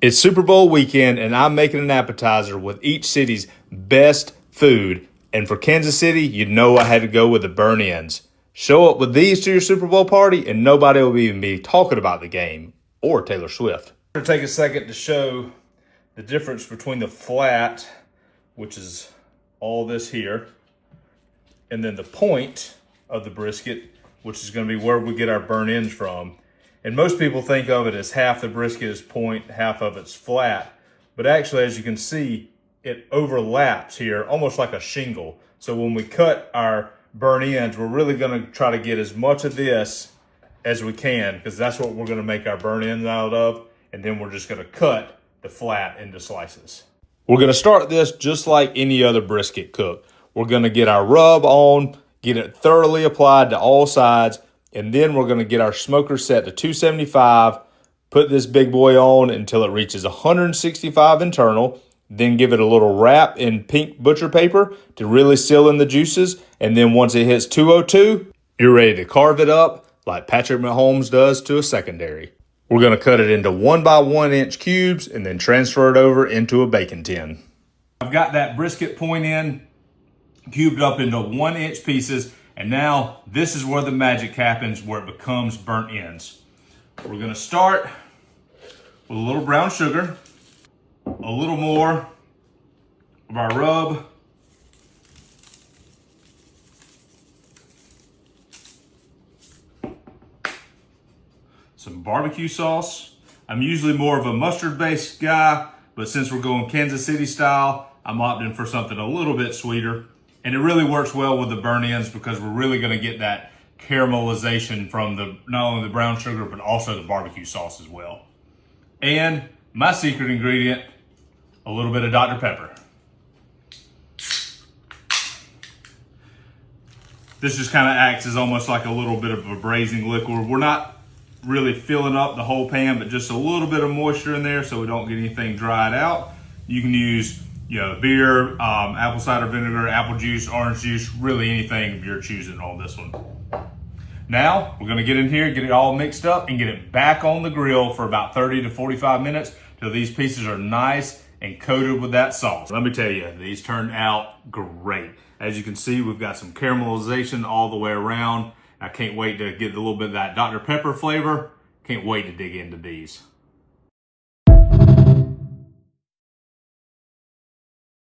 It's Super Bowl weekend, and I'm making an appetizer with each city's best food. And for Kansas City, you know I had to go with the burnt ends. Show up with these to your Super Bowl party, and nobody will even be talking about the game or Taylor Swift. I'm going to take a second to show the difference between the flat, which is all this here, and then the point of the brisket, which is going to be where we get our burnt ends from. And most people think of it as half the brisket is point, half of it's flat. But actually, as you can see, it overlaps here, almost like a shingle. So when we cut our burnt ends, we're really gonna try to get as much of this as we can, because that's what we're gonna make our burnt ends out of. And then we're just gonna cut the flat into slices. We're gonna start this just like any other brisket cook. We're gonna get our rub on, get it thoroughly applied to all sides, and then we're going to get our smoker set to 275, put this big boy on until it reaches 165 internal, then give it a little wrap in pink butcher paper to really seal in the juices. And then once it hits 202, you're ready to carve it up like Patrick Mahomes does to a secondary. We're going to cut it into 1 by 1 inch cubes and then transfer it over into a baking tin. I've got that brisket point in cubed up into 1 inch pieces. And now this is where the magic happens, where it becomes burnt ends. We're gonna start with a little brown sugar, a little more of our rub, some barbecue sauce. I'm usually more of a mustard-based guy, but since we're going Kansas City style, I'm opting for something a little bit sweeter. And it really works well with the burnt ends because we're really going to get that caramelization from not only the brown sugar, but also the barbecue sauce as well. And my secret ingredient, a little bit of Dr. Pepper. This just kind of acts as almost like a little bit of a braising liquid. We're not really filling up the whole pan, but just a little bit of moisture in there so we don't get anything dried out. You can use beer, apple cider vinegar, apple juice, orange juice, really anything of your choosing on this one. Now, we're gonna get in here, get it all mixed up, and get it back on the grill for about 30 to 45 minutes till these pieces are nice and coated with that sauce. Let me tell you, these turned out great. As you can see, we've got some caramelization all the way around. I can't wait to get a little bit of that Dr. Pepper flavor. Can't wait to dig into these.